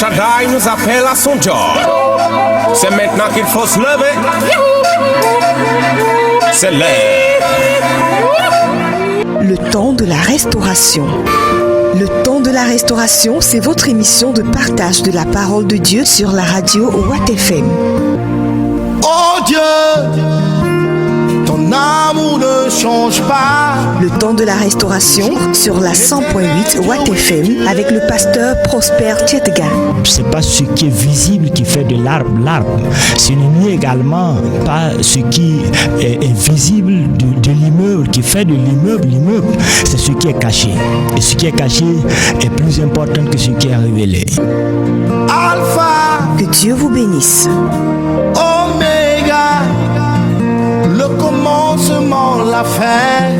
Shaddai nous appelle à son job. C'est maintenant qu'il faut se lever. C'est l'heure. Le temps de la restauration. Le temps de la restauration, c'est votre émission de partage de la parole de Dieu sur la radio Watt FM. Oh Dieu, ton amour ne change pas. Le temps de la restauration sur la 100.8 Watt FM avec le pasteur Prosper Tchetga. C'est pas ce qui est visible qui fait de l'arbre. Ce n'est également pas ce qui est visible de l'immeuble qui fait de l'immeuble. C'est ce qui est caché. Et ce qui est caché est plus important que ce qui est révélé. Alpha, que Dieu vous bénisse. Oméga, le commencement, la fin.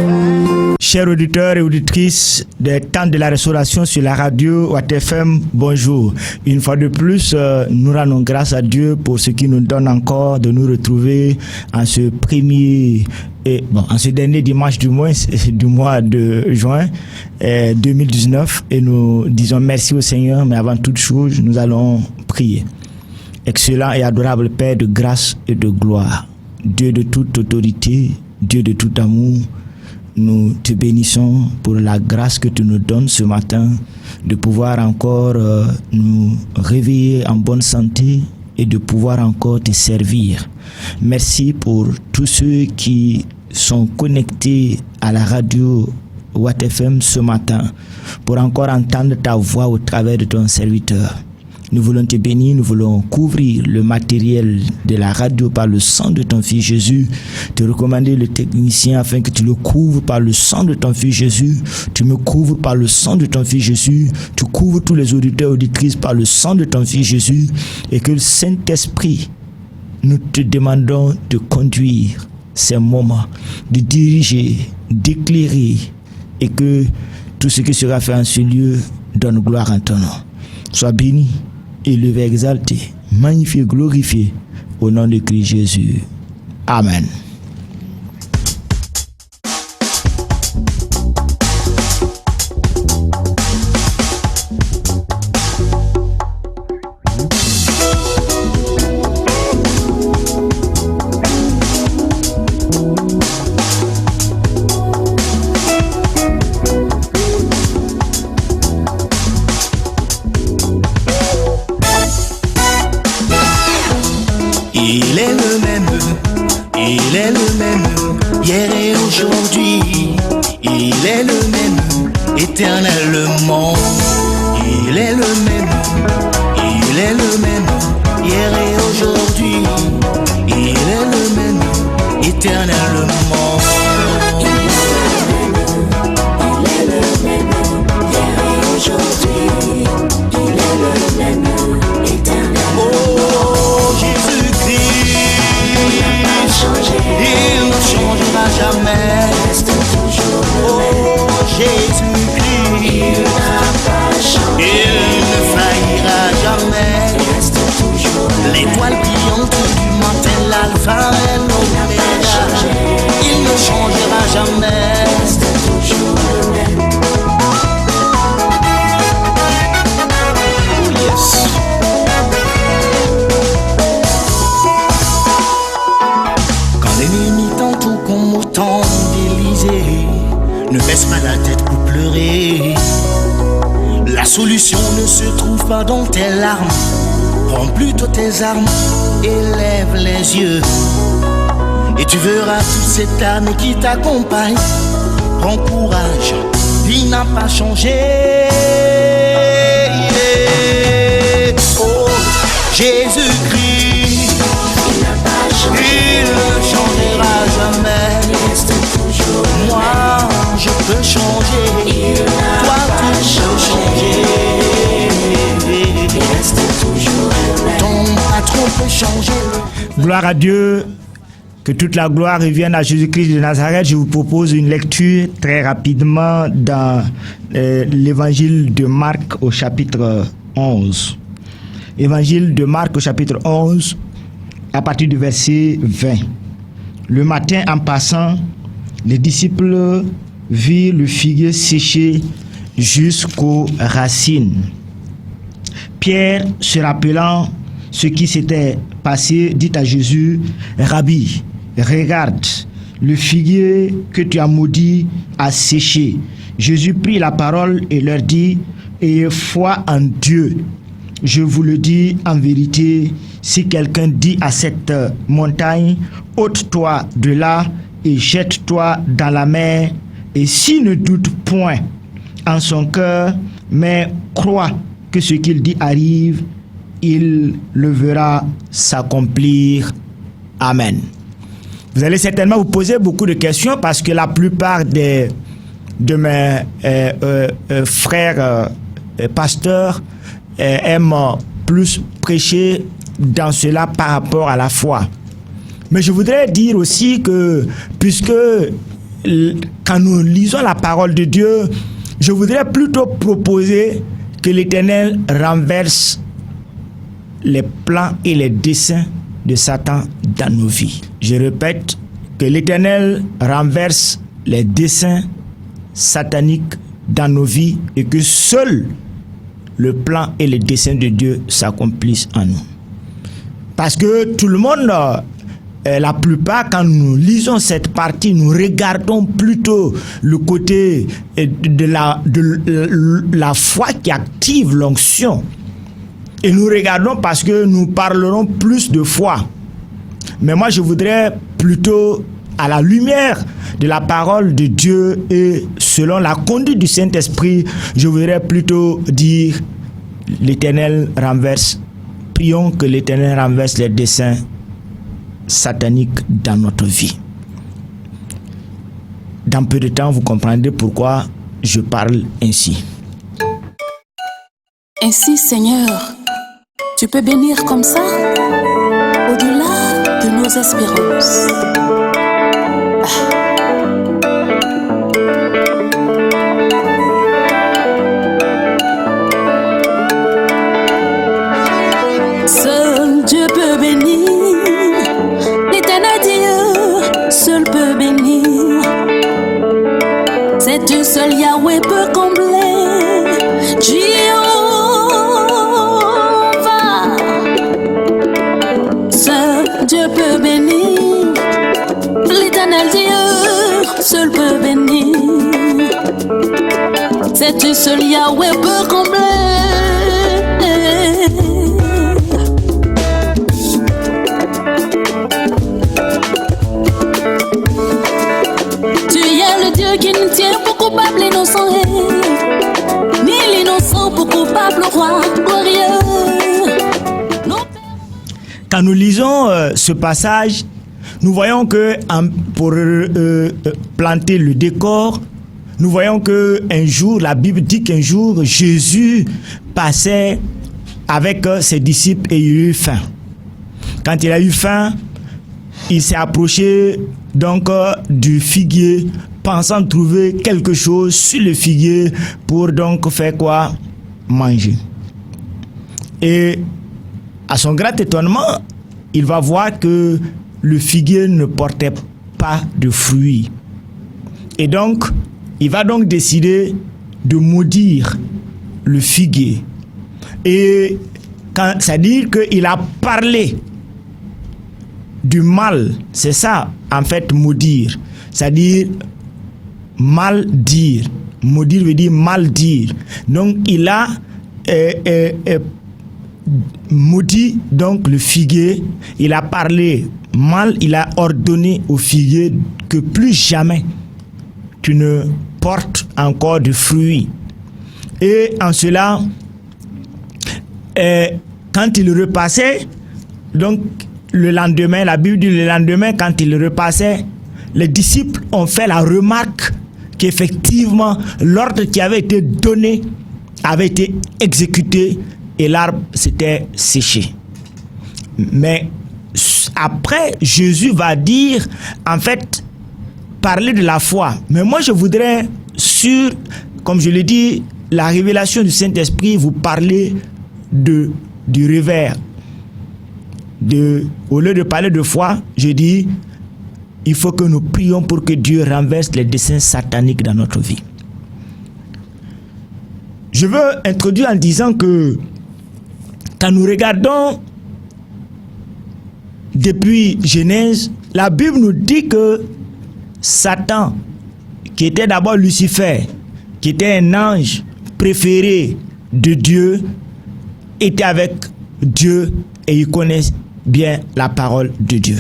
Chers auditeurs et auditrices des temps de la restauration sur la radio Watt FM, bonjour. Une fois de plus, nous rendons grâce à Dieu pour ce qui nous donne encore de nous retrouver en ce en ce dernier dimanche du mois de juin 2019. Et nous disons merci au Seigneur, mais avant toute chose, nous allons prier. Excellent et adorable Père de grâce et de gloire, Dieu de toute autorité, Dieu de tout amour, nous te bénissons pour la grâce que tu nous donnes ce matin de pouvoir encore nous réveiller en bonne santé et de pouvoir encore te servir. Merci pour tous ceux qui sont connectés à la radio Watt FM ce matin pour encore entendre ta voix au travers de ton serviteur. Nous voulons te bénir, nous voulons couvrir le matériel de la radio par le sang de ton Fils Jésus. Te recommander le technicien afin que tu le couvres par le sang de ton Fils Jésus. Tu me couvres par le sang de ton Fils Jésus. Tu couvres tous les auditeurs et auditrices par le sang de ton Fils Jésus. Et que le Saint-Esprit, nous te demandons de conduire ces moments, de diriger, d'éclairer. Et que tout ce qui sera fait en ce lieu donne gloire en ton nom. Sois béni, élevé, exalté, magnifié, glorifié, au nom de Christ Jésus. Amen. Il est le même, hier et aujourd'hui. Il est le même, éternellement. Il est le même, hier et aujourd'hui. Il est le même, éternellement. Il est le même, hier et aujourd'hui. Il est le même, éternellement. Oh, Jésus-Christ, il ne changera jamais. Oh, Jésus-Christ, il n'a pas changé. Il ne faillira jamais. L'étoile brillante du matin, l'alpha et l'oméga. Il ne changera jamais. Reste toujours le même. Oh yes. Quand l'ennemi t'entoure comme autant d'Élysée, ne baisse pas la tête pour pleurer. La solution ne se trouve pas dans tes larmes. Prends plutôt tes armes et lève les yeux. Et tu verras toute cette armée qui t'accompagne. Prends courage, il n'a pas changé. Oh, Jésus-Christ, il n'a pas changé. Il ne changera jamais. Il reste toujours. Moi, je peux changer. Toi, tu peux changer. Il reste toujours. Ton patron peut changer. Gloire à Dieu. Que toute la gloire revienne à Jésus-Christ de Nazareth. Je vous propose une lecture très rapidement dans l'évangile de Marc au chapitre 11. Évangile de Marc au chapitre 11, à partir du verset 20. Le matin, en passant, les disciples virent le figuier séché jusqu'aux racines. Pierre, se rappelant ce qui s'était passé, dit à Jésus, « Rabbi, regarde, le figuier que tu as maudit a séché. » Jésus prit la parole et leur dit, « Ayez foi en Dieu. Je vous le dis en vérité, si quelqu'un dit à cette montagne, ôte-toi de là et jette-toi dans la mer, et s'il ne doute point en son cœur, mais croit que ce qu'il dit arrive, il le verra s'accomplir. Amen. » Vous allez certainement vous poser beaucoup de questions parce que la plupart de mes frères pasteurs aiment plus prêcher dans cela par rapport à la foi. Mais je voudrais dire aussi que, puisque quand nous lisons la parole de Dieu, je voudrais plutôt proposer que l'Éternel renverse les plans et les desseins de Satan dans nos vies. Je répète, que l'Éternel renverse les desseins sataniques dans nos vies et que seul le plan et les desseins de Dieu s'accomplissent en nous. Parce que tout le monde, la plupart, quand nous lisons cette partie, nous regardons plutôt le côté de la foi qui active l'onction. Et nous regardons parce que nous parlerons plus de foi. Mais moi, je voudrais plutôt, à la lumière de la parole de Dieu et selon la conduite du Saint-Esprit, je voudrais plutôt dire l'Éternel renverse. Prions que l'Éternel renverse les desseins sataniques dans notre vie. Dans peu de temps, vous comprendrez pourquoi je parle ainsi. Ainsi, Seigneur, tu peux bénir comme ça, au-delà de nos espérances. Seul Dieu peut bénir, l'Éternel Dieu, seul peut bénir. C'est Dieu seul, Yahweh peut combler. Jéhovah, seul Dieu peut bénir, l'Éternel Dieu, seul peut bénir. C'est Dieu seul, Yahweh peut combler. Tu es le Dieu qui ne tient pour coupable l'innocent, ni l'innocent pour coupable roi glorieux. Quand nous lisons ce passage, nous voyons que pour planter le décor, nous voyons que un jour, la Bible dit qu'un jour, Jésus passait avec ses disciples et il a eu faim. Quand il a eu faim, il s'est approché donc du figuier, pensant trouver quelque chose sur le figuier pour donc faire quoi? Manger. Et à son grand étonnement, il va voir que le figuier ne portait pas de fruits. Et donc, il va donc décider de maudire le figuier. Et c'est-à-dire qu'il a parlé du mal, c'est ça en fait maudire, c'est-à-dire mal dire. Maudire veut dire mal dire. Donc il a maudit donc le figuier, il a parlé mal, il a ordonné au figuier que plus jamais tu ne portes encore de fruits. Et en cela, quand il repassait, donc le lendemain, la Bible dit le lendemain, quand il repassait, les disciples ont fait la remarque qu'effectivement, l'ordre qui avait été donné avait été exécuté et l'arbre s'était séché. Mais après, Jésus va dire, en fait, parler de la foi. Mais moi, je voudrais, comme je l'ai dit, la révélation du Saint-Esprit, vous parler du revers. Au lieu de parler de foi, je dis, il faut que nous prions pour que Dieu renverse les desseins sataniques dans notre vie. Je veux introduire en disant que quand nous regardons depuis Genèse, la Bible nous dit que Satan, qui était d'abord Lucifer, qui était un ange préféré de Dieu, était avec Dieu et il connaît bien la parole de Dieu.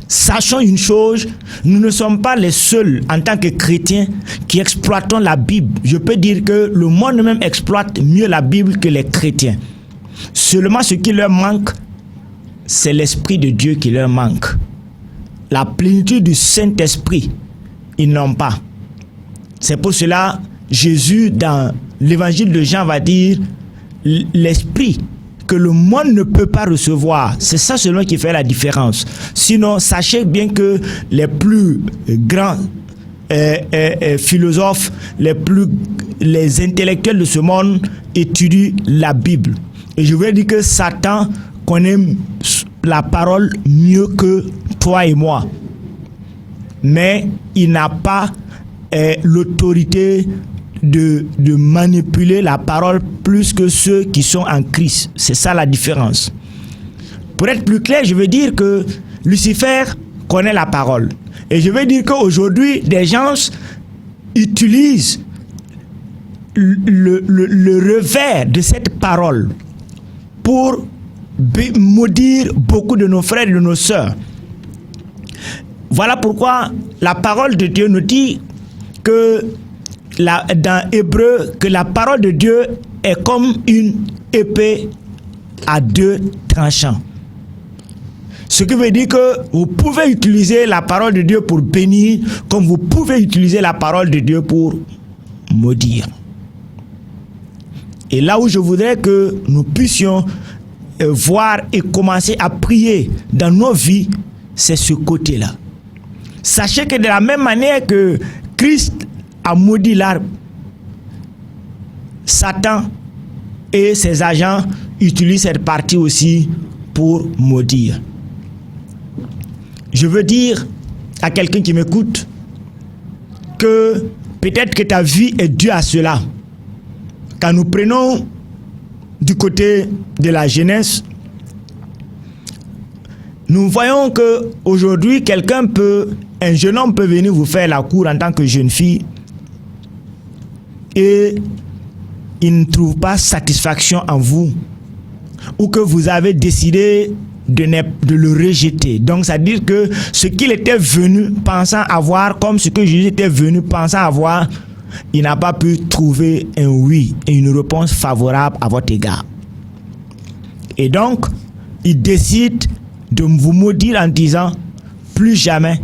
Sachons une chose, nous ne sommes pas les seuls en tant que chrétiens qui exploitons la Bible. Je peux dire que le monde même exploite mieux la Bible que les chrétiens. Seulement ce qui leur manque, c'est l'Esprit de Dieu qui leur manque. La plénitude du Saint-Esprit, ils n'ont pas. C'est pour cela, Jésus, dans l'évangile de Jean, va dire l'Esprit que le monde ne peut pas recevoir. C'est ça seulement qui fait la différence. Sinon, sachez bien que les plus grands philosophes, les intellectuels de ce monde étudient la Bible. Et je veux dire que Satan connaît la parole mieux que toi et moi. Mais il n'a pas l'autorité de manipuler la parole plus que ceux qui sont en Christ. C'est ça la différence. Pour être plus clair, je veux dire que Lucifer connaît la parole. Et je veux dire qu'aujourd'hui, des gens utilisent le revers de cette parole pour maudire beaucoup de nos frères et de nos sœurs. Voilà pourquoi la parole de Dieu nous dit que dans Hébreu, que la parole de Dieu est comme une épée à deux tranchants. Ce qui veut dire que vous pouvez utiliser la parole de Dieu pour bénir, comme vous pouvez utiliser la parole de Dieu pour maudire. Et là où je voudrais que nous puissions voir et commencer à prier dans nos vies, c'est ce côté-là. Sachez que de la même manière que Christ a maudit l'arbre, Satan et ses agents utilisent cette partie aussi pour maudire. Je veux dire à quelqu'un qui m'écoute que peut-être que ta vie est due à cela. Quand nous prenons du côté de la jeunesse, nous voyons que aujourd'hui un jeune homme peut venir vous faire la cour en tant que jeune fille et il ne trouve pas satisfaction en vous, ou que vous avez décidé de le rejeter. Donc ça veut dire que ce qu'il était venu pensant avoir, comme ce que Jésus était venu pensant avoir, il n'a pas pu trouver un oui et une réponse favorable à votre égard. Et donc, il décide de vous maudire en disant, plus jamais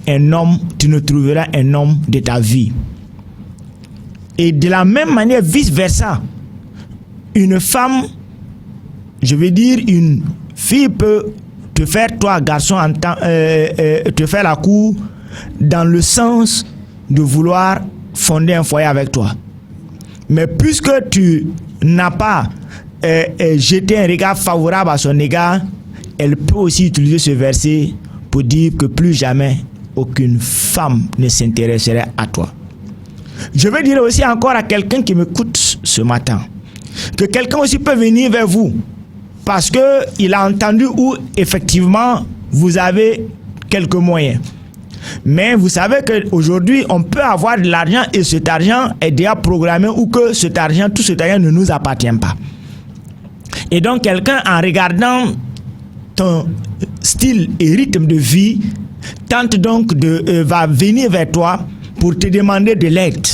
tu ne trouveras un homme de ta vie. Et de la même manière, vice-versa, une femme, je veux dire une fille peut te faire, toi garçon, te faire la cour dans le sens de vouloir fonder un foyer avec toi. Mais puisque tu n'as pas jeté un regard favorable à son égard, elle peut aussi utiliser ce verset pour dire que plus jamais aucune femme ne s'intéresserait à toi. Je veux dire aussi encore à quelqu'un qui m'écoute ce matin, que quelqu'un aussi peut venir vers vous parce qu'il a entendu où effectivement vous avez quelques moyens. Mais vous savez qu'aujourd'hui, on peut avoir de l'argent et cet argent est déjà programmé ou que tout cet argent ne nous appartient pas. Et donc, quelqu'un, en regardant ton style et rythme de vie, tente donc va venir vers toi pour te demander de l'aide.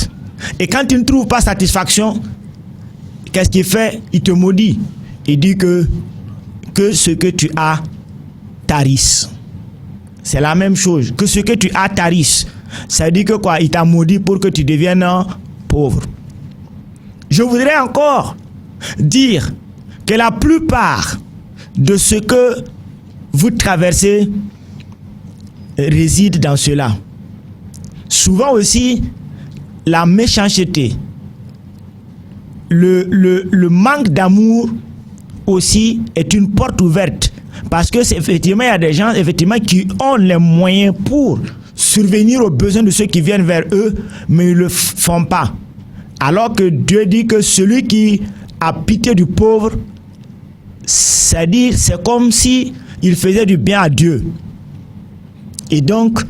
Et quand il ne trouve pas satisfaction, qu'est-ce qu'il fait? Il te maudit. Il dit que ce que tu as tarisse. C'est la même chose. Que ce que tu as tarisse. Ça veut dire que quoi? Il t'a maudit pour que tu deviennes pauvre. Je voudrais encore dire que la plupart de ce que vous traversez réside dans cela. Souvent aussi, la méchanceté, le manque d'amour aussi est une porte ouverte. Parce que effectivement, il y a des gens effectivement qui ont les moyens pour survenir aux besoins de ceux qui viennent vers eux, mais ils ne le font pas. Alors que Dieu dit que celui qui a pitié du pauvre, c'est-à-dire c'est comme si il faisait du bien à Dieu. Et donc,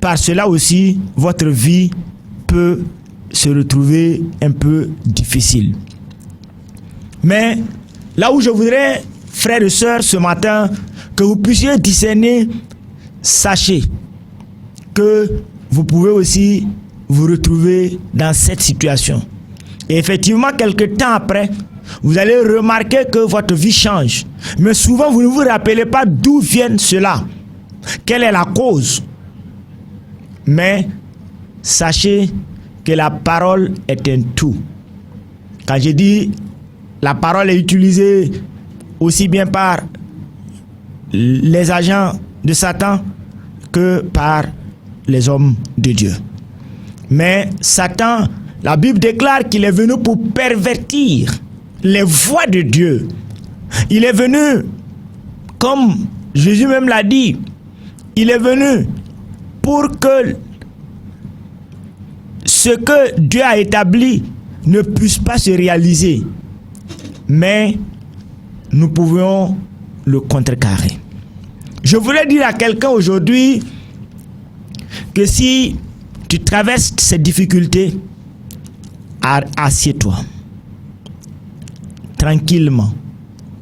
par cela aussi, votre vie peut se retrouver un peu difficile. Mais là où je voudrais, frères et sœurs, ce matin, que vous puissiez discerner, sachez que vous pouvez aussi vous retrouver dans cette situation. Et effectivement, quelque temps après, vous allez remarquer que votre vie change. Mais souvent, vous ne vous rappelez pas d'où vient cela. Quelle est la cause? Mais sachez que la parole est un tout. Quand je dis la parole est utilisée aussi bien par les agents de Satan que par les hommes de Dieu. Mais Satan, la Bible déclare qu'il est venu pour pervertir les voies de Dieu. Il est venu, comme Jésus même l'a dit, il est venu pour que ce que Dieu a établi ne puisse pas se réaliser. Mais nous pouvions le contrecarrer. Je voulais dire à quelqu'un aujourd'hui que si tu traverses ces difficultés, assieds-toi tranquillement.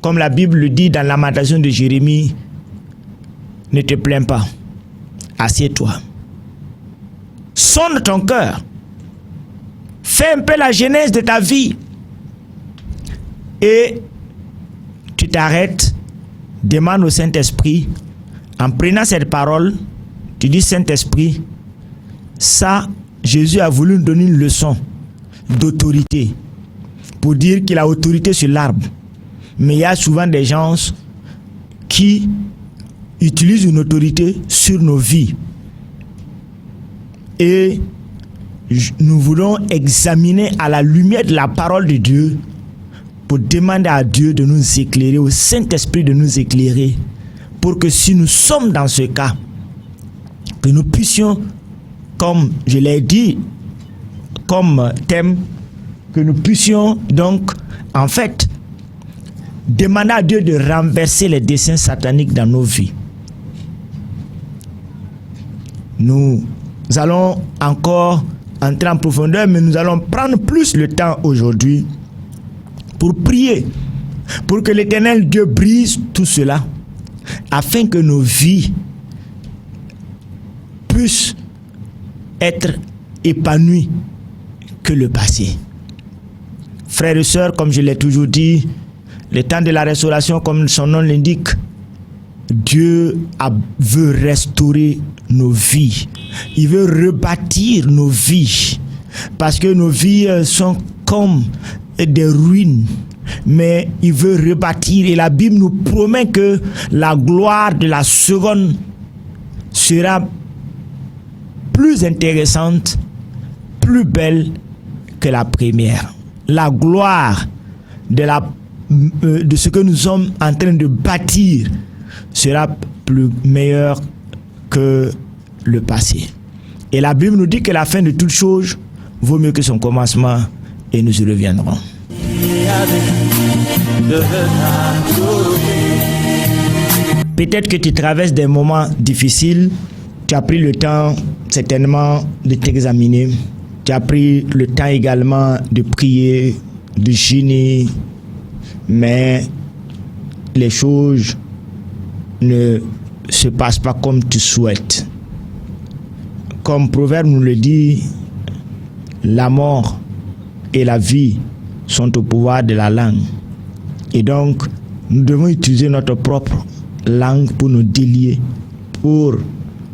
Comme la Bible le dit dans Lamentation de Jérémie, ne te plains pas, assieds-toi. Sonde ton cœur. Fais un peu la genèse de ta vie. Et tu t'arrêtes, demande au Saint-Esprit, en prenant cette parole, tu dis Saint-Esprit, ça, Jésus a voulu nous donner une leçon d'autorité, pour dire qu'il a autorité sur l'arbre. Mais il y a souvent des gens qui utilisent une autorité sur nos vies. Et nous voulons examiner à la lumière de la parole de Dieu pour demander à Dieu de nous éclairer, au Saint-Esprit de nous éclairer, pour que si nous sommes dans ce cas, que nous puissions, comme je l'ai dit, comme thème, que nous puissions donc, en fait, demander à Dieu de renverser les desseins sataniques dans nos vies. Nous allons encore entrer en profondeur, mais nous allons prendre plus le temps aujourd'hui pour prier, pour que l'Éternel Dieu brise tout cela, afin que nos vies puissent être épanouies que le passé. Frères et sœurs, comme je l'ai toujours dit, le temps de la restauration, comme son nom l'indique, Dieu veut restaurer nos vies. Il veut rebâtir nos vies. Parce que nos vies sont comme des ruines. Mais il veut rebâtir. Et la Bible nous promet que la gloire de la seconde sera plus intéressante, plus belle que la première. La gloire de ce que nous sommes en train de bâtir sera plus meilleure que le passé. Et la Bible nous dit que la fin de toute chose vaut mieux que son commencement, et nous y reviendrons. Peut-être que tu traverses des moments difficiles. Tu as pris le temps certainement de t'examiner. Tu as pris le temps également de prier, de jeûner, mais les choses ne se passent pas comme tu souhaites. Comme Proverbe nous le dit, la mort et la vie sont au pouvoir de la langue. Et donc, nous devons utiliser notre propre langue pour nous délier, pour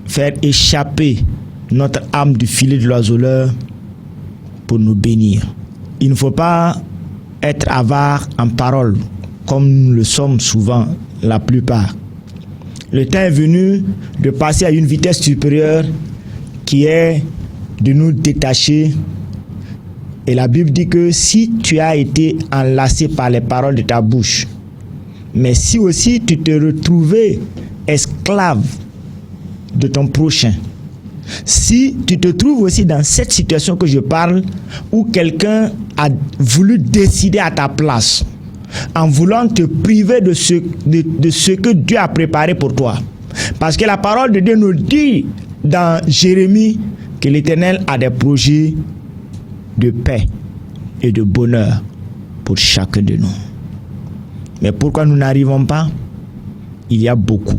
faire échapper notre âme du filet de l'oiseleur, pour nous bénir. Il ne faut pas être avare en parole, comme nous le sommes souvent, la plupart. Le temps est venu de passer à une vitesse supérieure qui est de nous détacher. Et la Bible dit que si tu as été enlacé par les paroles de ta bouche, mais si aussi tu te retrouvais esclave de ton prochain, si tu te trouves aussi dans cette situation que je parle, où quelqu'un a voulu décider à ta place, en voulant te priver de ce que Dieu a préparé pour toi. Parce que la parole de Dieu nous dit dans Jérémie que l'Éternel a des projets de paix et de bonheur pour chacun de nous. Mais pourquoi nous n'arrivons pas? Il y a beaucoup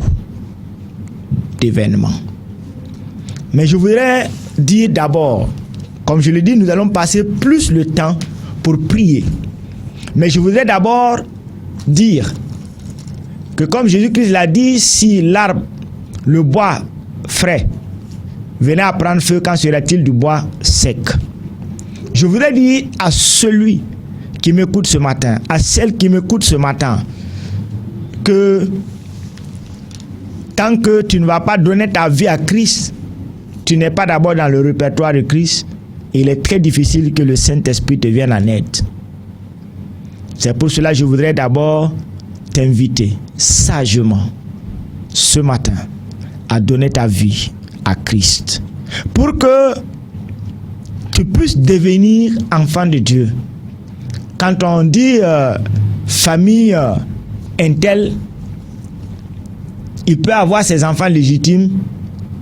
d'événements. Mais je voudrais dire d'abord, comme je l'ai dit, nous allons passer plus le temps pour prier. Mais je voudrais d'abord dire que comme Jésus-Christ l'a dit, si l'arbre, le bois frais, venait à prendre feu, quand serait-il du bois sec? Je voudrais dire à celui qui m'écoute ce matin, à celle qui m'écoute ce matin, que tant que tu ne vas pas donner ta vie à Christ, tu n'es pas d'abord dans le répertoire de Christ, il est très difficile que le Saint-Esprit te vienne en aide. C'est pour cela que je voudrais d'abord t'inviter sagement ce matin à donner ta vie à Christ pour que tu puisses devenir enfant de Dieu. Quand on dit famille intelle, il peut avoir ses enfants légitimes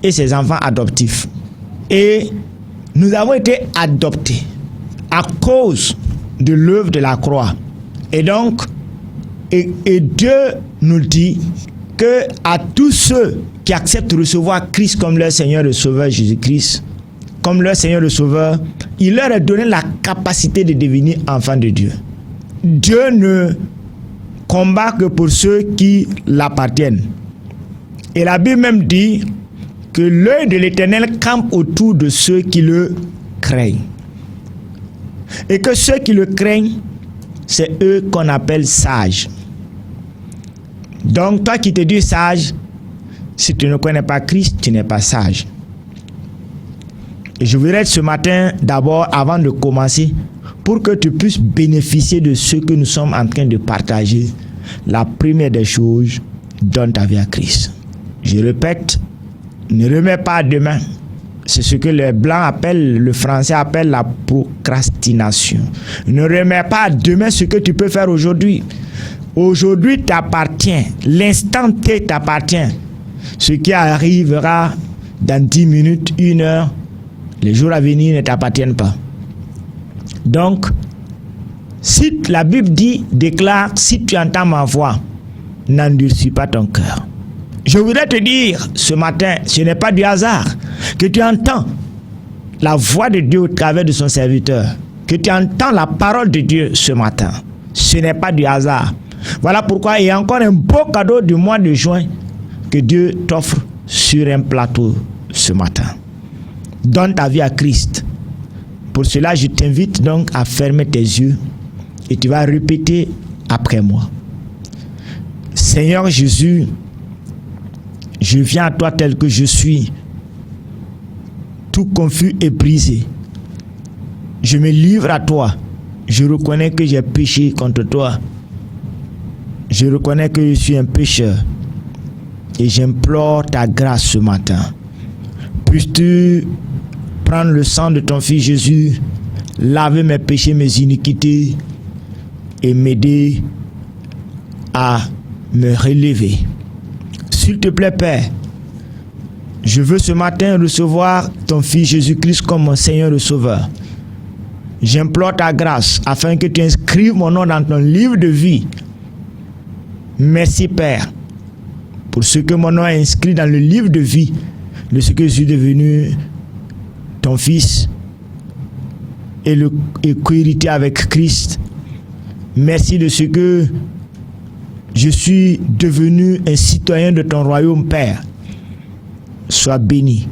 et ses enfants adoptifs. Et nous avons été adoptés à cause de l'œuvre de la croix. Et donc, et Dieu nous dit que à tous ceux qui acceptent de recevoir Christ comme leur Seigneur et Sauveur, Jésus-Christ, comme leur Seigneur et Sauveur, il leur a donné la capacité de devenir enfants de Dieu. Dieu ne combat que pour ceux qui l'appartiennent. Et la Bible même dit que l'œil de l'Éternel campe autour de ceux qui le craignent. Et que ceux qui le craignent, c'est eux qu'on appelle sages. Donc toi qui te dis sage, si tu ne connais pas Christ, tu n'es pas sage. Et je voudrais ce matin, d'abord, avant de commencer, pour que tu puisses bénéficier de ce que nous sommes en train de partager, la première des choses, donne ta vie à Christ. Je répète, ne remets pas demain. C'est ce que les Blancs appellent, le Français appelle la procrastination. Ne remets pas demain ce que tu peux faire aujourd'hui. Aujourd'hui t'appartient. L'instant T t'appartient. Ce qui arrivera dans 10 minutes, 1 heure, les jours à venir ne t'appartiennent pas. Donc, si la Bible dit, déclare, si tu entends ma voix, n'endurcis pas ton cœur. Je voudrais te dire ce matin, ce n'est pas du hasard que tu entends la voix de Dieu au travers de son serviteur, que tu entends la parole de Dieu ce matin. Ce n'est pas du hasard. Voilà pourquoi il y a encore un beau cadeau du mois de juin que Dieu t'offre sur un plateau ce matin. Donne ta vie à Christ. Pour cela, je t'invite donc à fermer tes yeux et tu vas répéter après moi. Seigneur Jésus, je viens à toi tel que je suis, tout confus et brisé. Je me livre à toi. Je reconnais que j'ai péché contre toi. Je reconnais que je suis un pécheur. Et j'implore ta grâce ce matin. Puisses-tu prendre le sang de ton Fils Jésus, laver mes péchés, mes iniquités et m'aider à me relever. S'il te plaît, Père, je veux ce matin recevoir ton Fils Jésus-Christ comme mon Seigneur et Sauveur. J'implore ta grâce afin que tu inscrives mon nom dans ton livre de vie. Merci, Père, pour ce que mon nom est inscrit dans le livre de vie de ce que je suis devenu ton Fils et co-héritier avec Christ. Merci de ce que je suis devenu un citoyen de ton royaume, Père. Sois béni,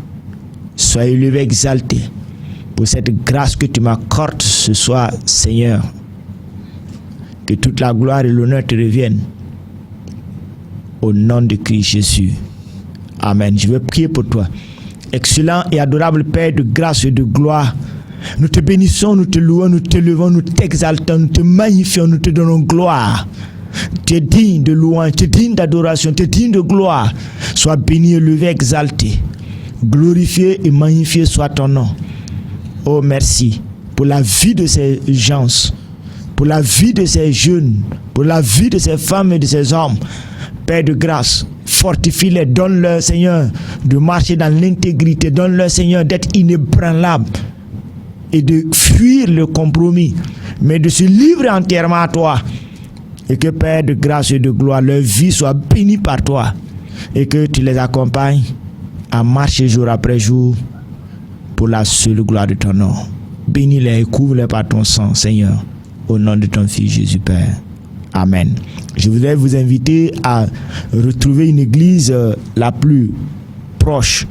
sois élevé, exalté pour cette grâce que tu m'accordes ce soir, Seigneur. Que toute la gloire et l'honneur te reviennent. Au nom de Christ Jésus. Amen. Je veux prier pour toi. Excellent et adorable Père de grâce et de gloire, nous te bénissons, nous te louons, nous t'élevons, nous t'exaltons, nous te magnifions, nous te donnons gloire. Tu es digne de louange, tu es digne d'adoration, tu es digne de gloire. Sois béni, élevé, exalté. Glorifié et magnifié soit ton nom. Oh, merci pour la vie de ces gens pour la vie de ces jeunes, pour la vie de ces femmes et de ces hommes. Père de grâce, fortifie-les, donne-leur, Seigneur, de marcher dans l'intégrité, donne-leur, Seigneur, d'être inébranlables et de fuir le compromis, mais de se livrer entièrement à toi. Et que, Père de grâce et de gloire, leur vie soit bénie par toi et que tu les accompagnes à marcher jour après jour pour la seule gloire de ton nom. Bénis-les et couvre-les par ton sang, Seigneur, au nom de ton Fils Jésus, Père. Amen. Je voudrais vous inviter à retrouver une église la plus proche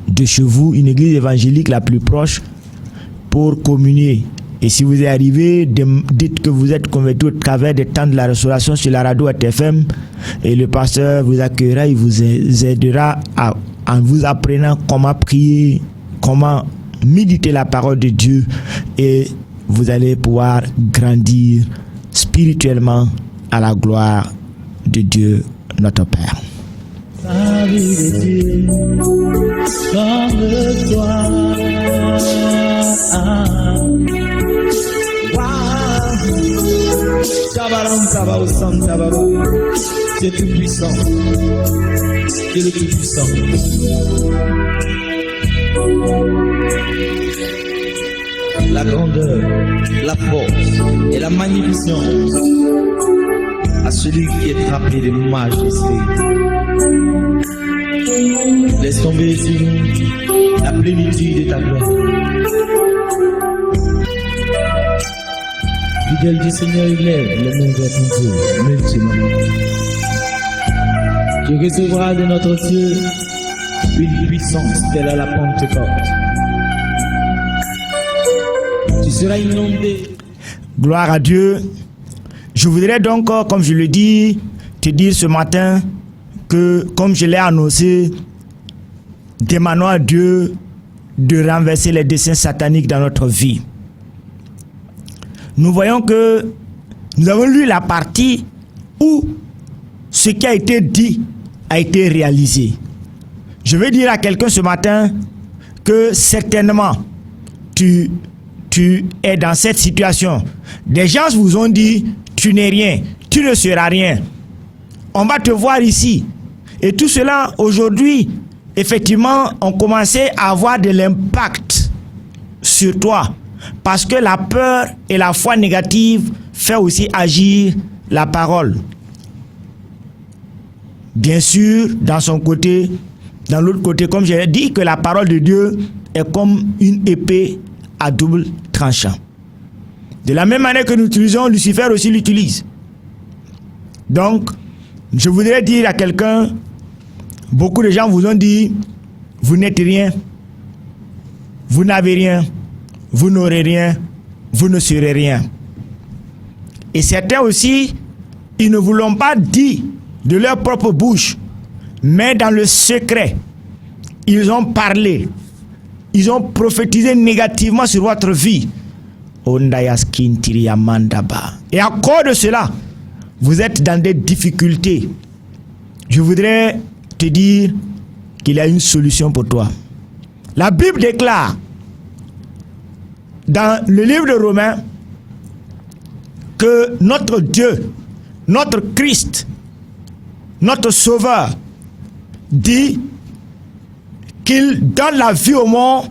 de chez vous, une église évangélique la plus proche pour communier. Et si vous êtes arrivé, dites que vous êtes converti au travers des temps de la restauration sur la radio ATFM et le pasteur vous accueillera, il vous aidera en vous apprenant comment prier, comment méditer la parole de Dieu et vous allez pouvoir grandir spirituellement à la gloire de Dieu notre Père. Sa vie de Dieu comme toi. C'est tout puissant. C'est le tout puissant. La grandeur, la force et la magnificence à celui qui est frappé de majesté. Laisse tomber sur nous la plénitude de ta gloire. Fidèle du Seigneur, il lève le monde vers ton Dieu, multinement. Tu recevras de notre Dieu une puissance telle à la Pentecôte. Tu seras inondé. Gloire à Dieu. Je voudrais donc, comme je le dis, te dire ce matin que, comme je l'ai annoncé, demandons à Dieu de renverser les desseins sataniques dans notre vie. Nous voyons que nous avons lu la partie où ce qui a été dit a été réalisé. Je veux dire à quelqu'un ce matin que certainement tu es dans cette situation. Des gens vous ont dit tu n'es rien, tu ne seras rien. On va te voir ici. Et tout cela aujourd'hui, effectivement, ont commencé à avoir de l'impact sur toi. Parce que la peur et la foi négative fait aussi agir la parole. Bien sûr, dans son côté, dans l'autre côté, comme j'ai dit, que la parole de Dieu est comme une épée à double tranchant. De la même manière que nous utilisons, Lucifer aussi l'utilise. Donc, je voudrais dire à quelqu'un, beaucoup de gens vous ont dit, vous n'êtes rien, vous n'avez rien, vous n'aurez rien, vous ne serez rien. Et certains aussi, ils ne vous l'ont pas dit de leur propre bouche, mais dans le secret, ils ont parlé, ils ont prophétisé négativement sur votre vie. Et à cause de cela, vous êtes dans des difficultés. Je voudrais te dire qu'il y a une solution pour toi. La Bible déclare dans le livre de Romains que notre Dieu, notre Christ, notre Sauveur, dit qu'il donne la vie au monde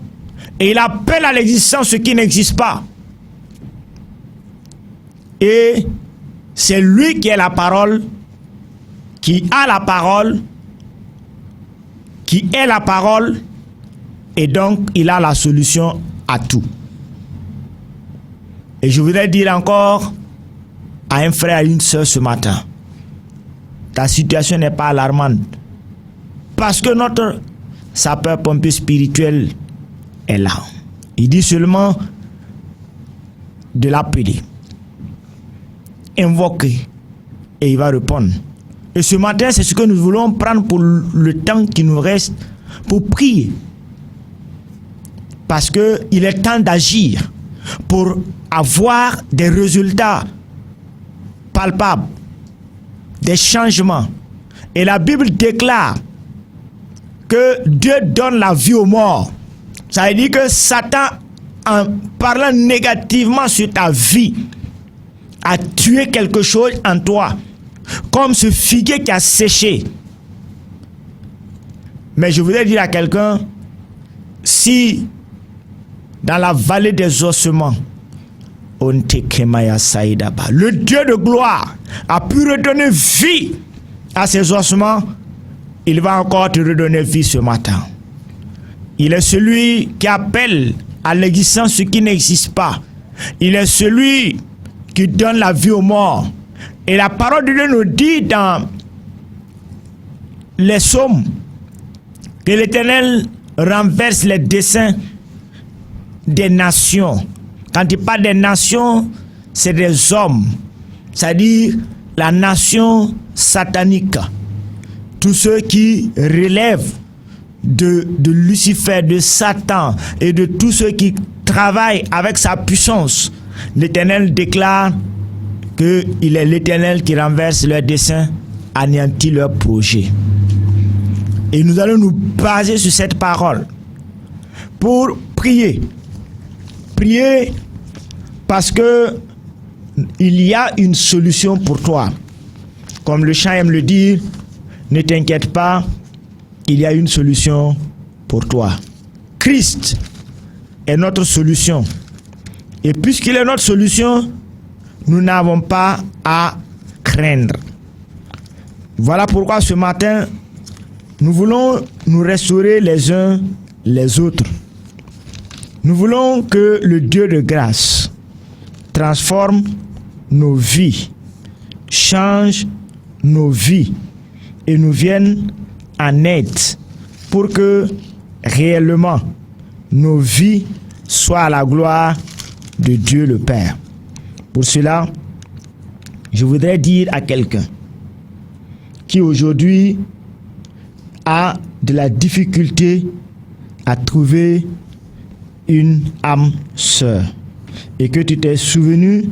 et il appelle à l'existence ce qui n'existe pas. Et c'est lui qui est la parole, qui a la parole, qui est la parole, et donc il a la solution à tout. Et je voudrais dire encore à un frère et une soeur ce matin, ta situation n'est pas alarmante, parce que notre sapeur-pompier spirituel est là. Il dit seulement de l'appeler, invoquer, et il va répondre. Et ce matin, c'est ce que nous voulons prendre pour le temps qui nous reste pour prier. Parce qu'il est temps d'agir pour avoir des résultats palpables, des changements. Et la Bible déclare que Dieu donne la vie aux morts. Ça veut dire que Satan, en parlant négativement sur ta vie, a tué quelque chose en toi, comme ce figuier qui a séché. Mais je voudrais dire à quelqu'un, si dans la vallée des ossements, le Dieu de gloire a pu redonner vie à ces ossements, il va encore te redonner vie ce matin. Il est celui qui appelle à l'existence ce qui n'existe pas. Il est celui qui donne la vie aux morts. Et la parole de Dieu nous dit dans les psaumes que l'Éternel renverse les desseins des nations. Quand il parle des nations, c'est des hommes, c'est-à-dire la nation satanique. Tous ceux qui relèvent de Lucifer, de Satan et de tous ceux qui travaillent avec sa puissance. L'Éternel déclare qu'il est l'Éternel qui renverse leurs desseins, anéantit leurs projets. Et nous allons nous baser sur cette parole pour prier. Prier parce que il y a une solution pour toi. Comme le chant aime le dire, ne t'inquiète pas, il y a une solution pour toi. Christ est notre solution. Et puisqu'il est notre solution, nous n'avons pas à craindre. Voilà pourquoi ce matin, nous voulons nous restaurer les uns les autres. Nous voulons que le Dieu de grâce transforme nos vies, change nos vies et nous vienne en aide pour que réellement nos vies soient à la gloire de Dieu le Père. Pour cela, je voudrais dire à quelqu'un qui aujourd'hui a de la difficulté à trouver une âme sœur et que tu t'es souvenu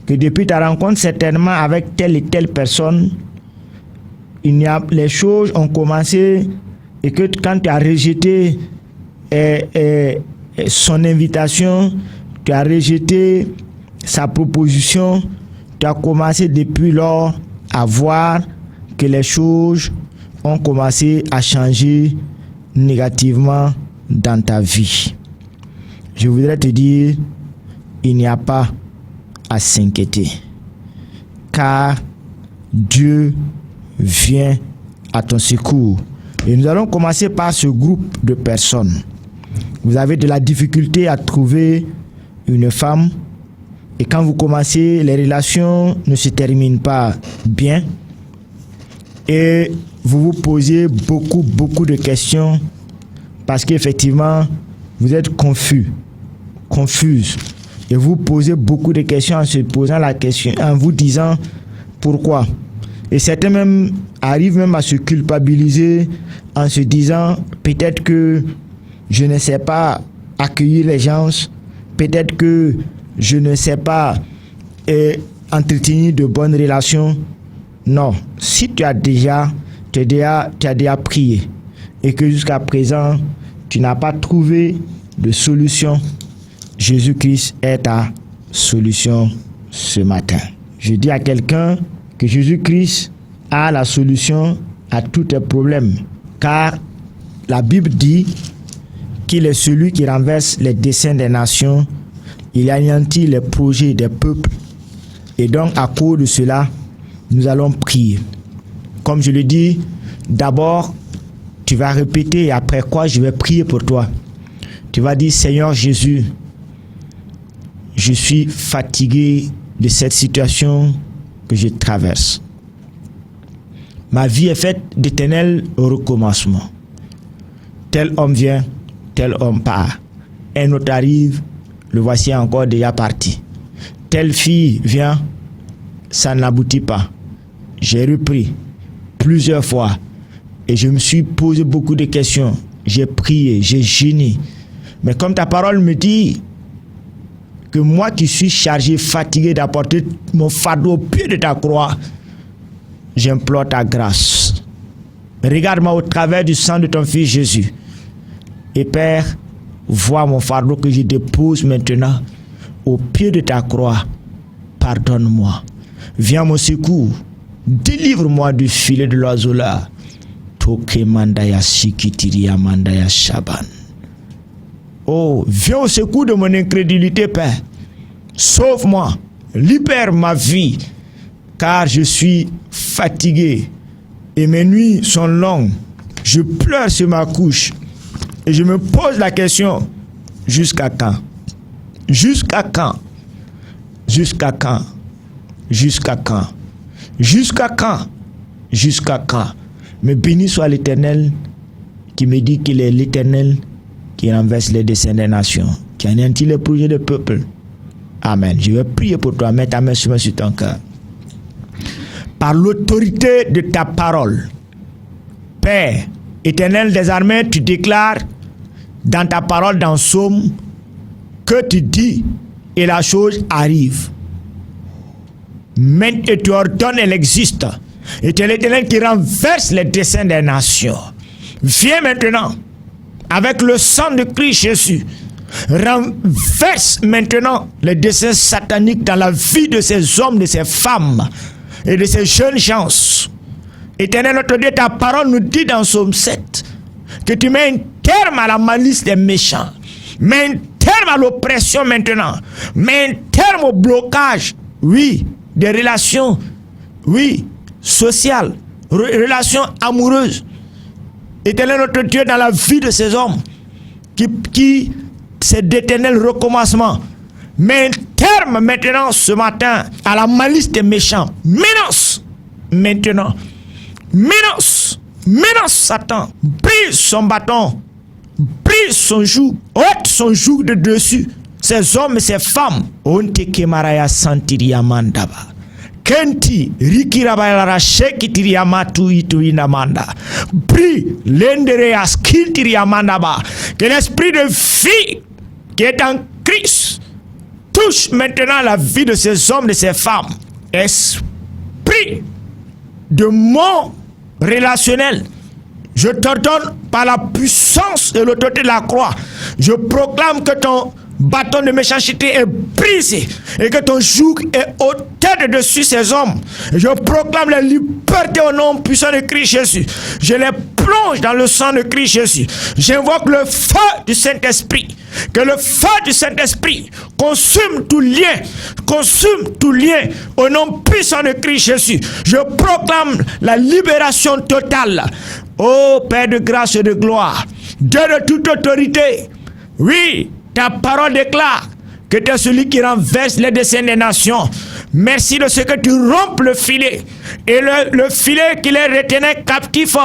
que depuis ta rencontre certainement avec telle et telle personne, les choses ont commencé et que quand tu as rejeté son invitation, tu as rejeté sa proposition, tu as commencé depuis lors à voir que les choses ont commencé à changer négativement dans ta vie. Je voudrais te dire, il n'y a pas à s'inquiéter, car Dieu vient à ton secours. Et nous allons commencer par ce groupe de personnes. Vous avez de la difficulté à trouver une femme, et quand vous commencez, les relations ne se terminent pas bien, et vous vous posez beaucoup de questions, parce qu'effectivement, vous êtes confuse, et vous posez beaucoup de questions en se posant la question, en vous disant pourquoi. Et certains même arrivent même à se culpabiliser en se disant peut-être que je ne sais pas accueillir les gens, peut-être que je ne sais pas entretenir de bonnes relations. Non, si tu as déjà prié et que jusqu'à présent tu n'as pas trouvé de solution, Jésus-Christ est ta solution ce matin. Je dis à quelqu'un que Jésus-Christ a la solution à tous tes problèmes, car la Bible dit qu'il est celui qui renverse les desseins des nations, il anéantit les projets des peuples, et donc à cause de cela, nous allons prier. Comme je le dis, d'abord, tu vas répéter, et après quoi je vais prier pour toi. Tu vas dire, Seigneur Jésus, je suis fatigué de cette situation que je traverse. Ma vie est faite d'éternel recommencement. Tel homme vient, tel homme part. Un autre arrive, le voici encore déjà parti. Telle fille vient, ça n'aboutit pas. J'ai repris plusieurs fois et je me suis posé beaucoup de questions. J'ai prié, j'ai jeûné. Mais comme ta parole me dit que moi qui suis chargé, fatigué d'apporter mon fardeau au pied de ta croix, j'implore ta grâce. Regarde-moi au travers du sang de ton Fils Jésus. Et Père, vois mon fardeau que je dépose maintenant au pied de ta croix pardonne-moi. Viens à mon secours. Délivre-moi du filet de l'oiseau là. Toke mandaya sikitiria mandaya shaban. Oh, viens au secours de mon incrédulité, Père. Sauve-moi. Libère ma vie. Car je suis fatigué. Et mes nuits sont longues. Je pleure sur ma couche. Et je me pose la question. Jusqu'à quand? Jusqu'à quand? Jusqu'à quand? Jusqu'à quand? Jusqu'à quand? Jusqu'à quand? Mais béni soit l'Éternel qui me dit qu'il est l'Éternel qui renverse les desseins des nations, qui anéantit les projets des peuples. Amen. Je vais prier pour toi. Mets ta main sur ton cœur. Par l'autorité de ta parole, Père, Éternel des armées, tu déclares dans ta parole dans Psaume que tu dis et la chose arrive. Mais et tu ordonnes, elle existe. Et tu es l'Éternel qui renverse les desseins des nations. Viens maintenant, avec le sang de Christ Jésus, renverse maintenant les desseins sataniques dans la vie de ces hommes, de ces femmes et de ces jeunes gens. Éternel notre Dieu, ta parole nous dit dans Psaume 7 que tu mets un terme à la malice des méchants, mets un terme à l'oppression maintenant, mets un terme au blocage, oui, des relations, oui, sociales, relations amoureuses. Éternel notre Dieu, dans la vie de ces hommes qui c'est d'éternel recommencement, mets un terme maintenant ce matin à la malice des méchants. Menace maintenant, menace Satan, brise son bâton, brise son joug, ôte son joug de dessus ces hommes et ces femmes. Onte kemaraya santiria mandaba. Kenti rikirabayara shekitiria matu ituina manda. Bri lenderea skiltiria mandaba. Que l'esprit de vie qui est en Christ touche maintenant la vie de ces hommes, de ces femmes. Esprit de mon relationnel, je t'ordonne par la puissance et l'autorité de la croix, je proclame que ton bâton de méchanceté est brisé et que ton joug est ôté de dessus ces hommes. Je proclame la liberté au nom puissant de Christ Jésus. Je les plonge dans le sang de Christ Jésus. J'invoque le feu du Saint-Esprit. Que le feu du Saint-Esprit consume tout lien au nom puissant de Christ Jésus. Je proclame la libération totale. Ô Père de grâce et de gloire, Dieu de toute autorité, oui, ta parole déclare que tu es celui qui renverse les desseins des nations. Merci de ce que tu rompes le filet. Et le filet qui les retenait captifs.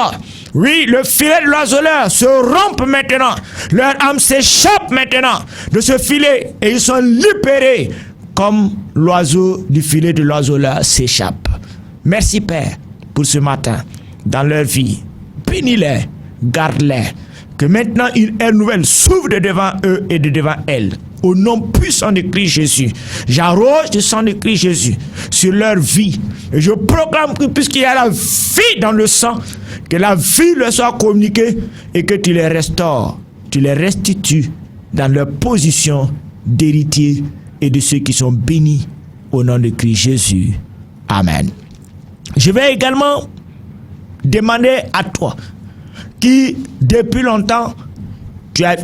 Oui, le filet de l'oiseleur se rompt maintenant. Leur âme s'échappe maintenant de ce filet. Et ils sont libérés comme l'oiseau du filet de l'oiseleur s'échappe. Merci Père pour ce matin dans leur vie. Bénis-les, garde-les. Que maintenant une ère nouvelle s'ouvre de devant eux et de devant elles. Au nom puissant de Christ Jésus, j'arrose du sang de Christ Jésus sur leur vie. Et je proclame que puisqu'il y a la vie dans le sang, que la vie leur soit communiquée et que tu les restaures, tu les restitues dans leur position d'héritiers et de ceux qui sont bénis au nom de Christ Jésus. Amen. Je vais également demander à toi qui depuis longtemps tu as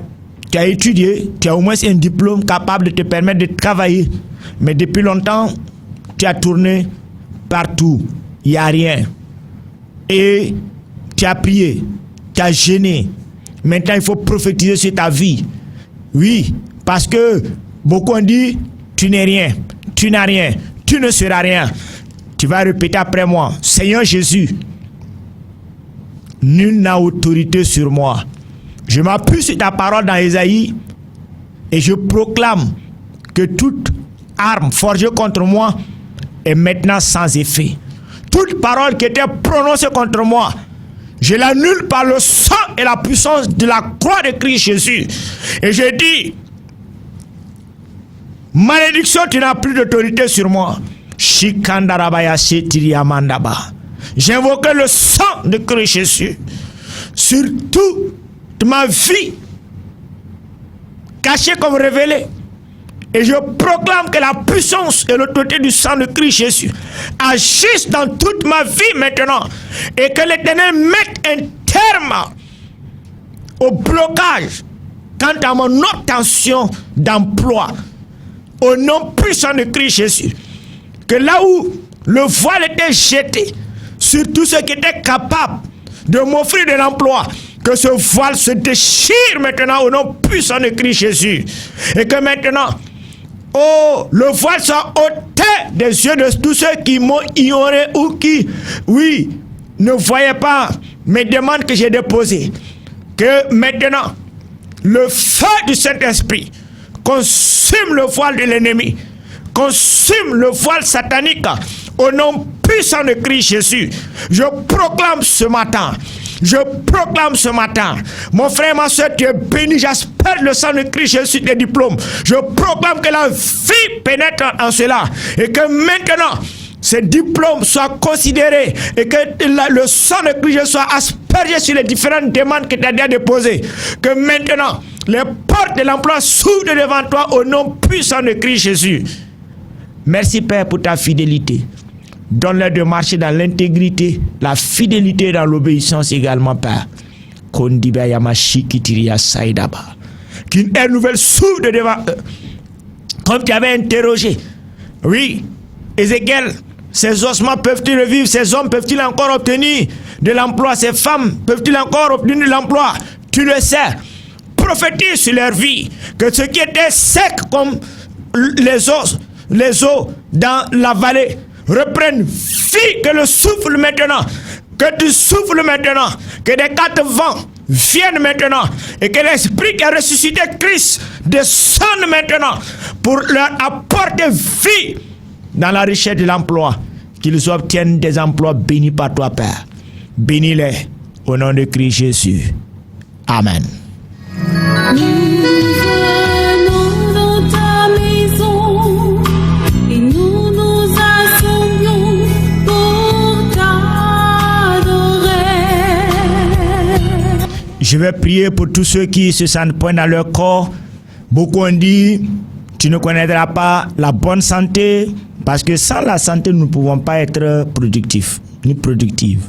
étudié, tu as au moins un diplôme capable de te permettre de travailler, mais depuis longtemps tu as tourné partout, il n'y a rien, et tu as prié, tu as jeûné. Maintenant il faut prophétiser sur ta vie. Oui, parce que beaucoup ont dit tu n'es rien, tu n'as rien, tu ne seras rien. Tu vas répéter après moi: Seigneur Jésus, nul n'a autorité sur moi. Je m'appuie sur ta parole dans Ésaïe et je proclame que toute arme forgée contre moi est maintenant sans effet. Toute parole qui était prononcée contre moi, je l'annule par le sang et la puissance de la croix de Christ Jésus. Et je dis: malédiction, tu n'as plus d'autorité sur moi. Shikandarabaya Setiriamandaba. J'invoquais le sang de Christ Jésus sur toute ma vie, cachée comme révélée. Et je proclame que la puissance et l'autorité du sang de Christ Jésus agissent dans toute ma vie maintenant. Et que l'Éternel mette un terme au blocage quant à mon obtention d'emploi. Au nom puissant de Christ Jésus. Que là où le voile était jeté sur tous ceux qui étaient capables de m'offrir de l'emploi, que ce voile se déchire maintenant au nom puissant de Christ Jésus. Et que maintenant, oh, le voile soit ôté des yeux de tous ceux qui m'ont ignoré ou qui, oui, ne voyaient pas mes demandes que j'ai déposées. Que maintenant, le feu du Saint-Esprit consume le voile de l'ennemi, consume le voile satanique au nom puissant de Christ Jésus. Je proclame ce matin, mon frère, ma soeur, tu es béni, j'espère le sang de Christ Jésus tes diplômes. Je proclame que la vie pénètre en cela et que maintenant ces diplômes soient considérés et que le sang de Christ Jésus soit aspergé sur les différentes demandes que tu as déjà déposées. Que maintenant les portes de l'emploi s'ouvrent devant toi au nom puissant de Christ Jésus. Merci Père pour ta fidélité. Donne-leur de marcher dans l'intégrité, la fidélité dans l'obéissance également, Père. Qu'une ère nouvelle s'ouvre devant eux. Comme tu avais interrogé. Oui, Ézéchiel, ces ossements peuvent-ils revivre? Ces hommes peuvent-ils encore obtenir de l'emploi? Ces femmes peuvent-ils encore obtenir de l'emploi? Tu le sais. Prophétise sur leur vie. Que ce qui était sec comme les eaux dans la vallée reprennent vie, que le souffle maintenant, que tu souffles maintenant, que des quatre vents viennent maintenant et que l'esprit qui a ressuscité Christ descende maintenant pour leur apporter vie dans la richesse de l'emploi, qu'ils obtiennent des emplois bénis par toi, Père. Bénis-les au nom de Christ Jésus. Amen. Je vais prier pour tous ceux qui se sentent point dans leur corps. Beaucoup ont dit, tu ne connaîtras pas la bonne santé, parce que sans la santé, nous ne pouvons pas être productifs, ni productives.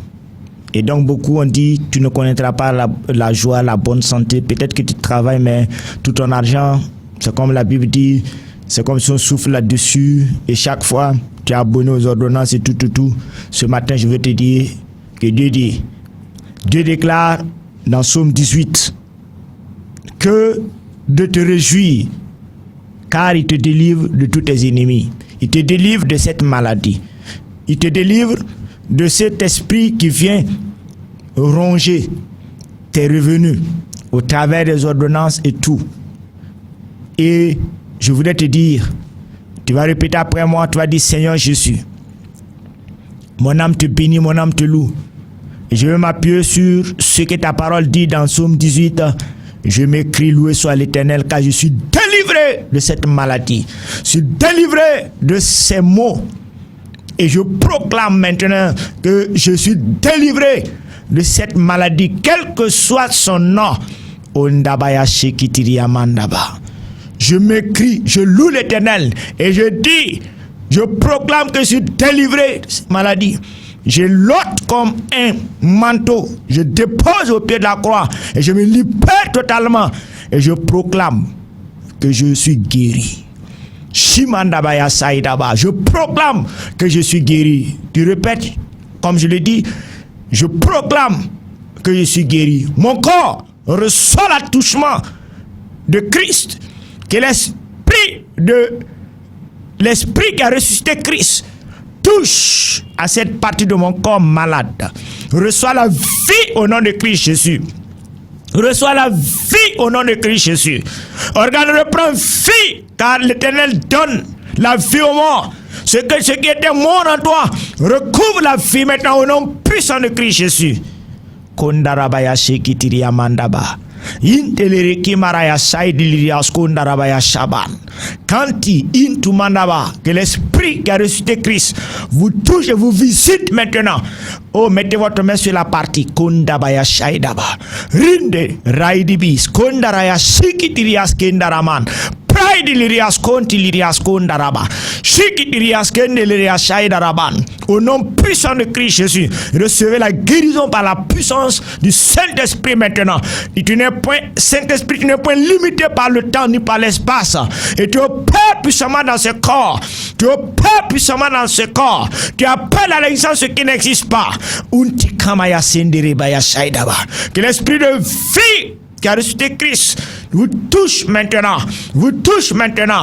Et donc beaucoup ont dit, tu ne connaîtras pas la joie, la bonne santé. Peut-être que tu travailles, mais tout ton argent, c'est comme la Bible dit, c'est comme si on souffle là-dessus. Et chaque fois, tu es abonné aux ordonnances et tout. Ce matin, je veux te dire que Dieu dit, Dieu déclare dans Psaume 18 que de te réjouir, car il te délivre de tous tes ennemis. Il te délivre de cette maladie. Il te délivre de cet esprit qui vient ronger tes revenus au travers des ordonnances et tout. Et je voudrais te dire, tu vas répéter après moi, tu vas dire, Seigneur Jésus, mon âme te bénit, mon âme te loue. Je vais m'appuyer sur ce que ta parole dit dans Psaume 18. Je m'écris, loué soit l'Éternel, car je suis délivré de cette maladie. Je suis délivré de ces maux. Et je proclame maintenant que je suis délivré de cette maladie, quel que soit son nom. Je m'écris, je loue l'Éternel et je dis, je proclame que je suis délivré de cette maladie. Je l'ôte comme un manteau, je dépose au pied de la croix et je me libère totalement et je proclame que je suis guéri. Shimandabaya Saïdaba, je proclame que je suis guéri. Tu répètes, comme je l'ai dit, je proclame que je suis guéri. Mon corps reçoit l'attouchement de Christ, que l'esprit qui a ressuscité Christ touche à cette partie de mon corps malade. Reçois la vie au nom de Christ Jésus. Reçois la vie au nom de Christ Jésus. Organe reprend vie, car l'Éternel donne la vie au mort. Ce qui était mort en toi recouvre la vie maintenant au nom puissant de Christ Jésus. Kondarabaya shekitiria mandaba. Intelereki maraya saidiliria skondarabaya shaban. Kanti intu mandaba, que l'esprit qui a ressuscité Christ vous touche et vous visite maintenant. Oh, mettez votre main sur la partie kondabaya shaidaba. Rinde raidibis kondaraya shikitiria skendaraman. Pride l'irias conti l'irias condaraba. Chiki l'irias kende l'irias shaidaraban. Au nom puissant de Christ Jésus, recevez la guérison par la puissance du Saint-Esprit maintenant. Et tu n'es point, Saint-Esprit, tu n'es point limité par le temps ni par l'espace. Et tu opères puissamment dans ce corps. Tu opères puissamment dans ce corps. Tu appelles à l'existence ce qui n'existe pas. Que l'esprit de vie qui a ressuscité Christ vous touche maintenant. Vous touche maintenant.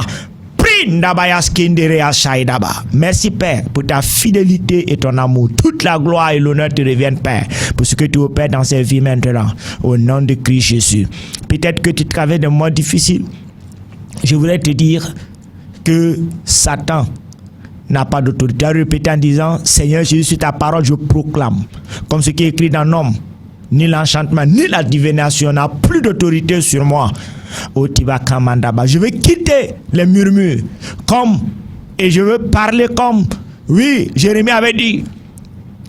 Merci Père pour ta fidélité et ton amour. Toute la gloire et l'honneur te reviennent Père pour ce que tu opères dans ces vies maintenant. Au nom de Christ Jésus. Peut-être que tu traverses des moments difficiles. Je voudrais te dire que Satan n'a pas d'autorité. Répéter en disant: Seigneur Jésus, sur ta parole je proclame, comme ce qui est écrit dans l'homme, ni l'enchantement ni la divination n'a plus d'autorité sur moi. Je vais quitter les murmures et je veux parler comme, oui, Jérémie avait dit,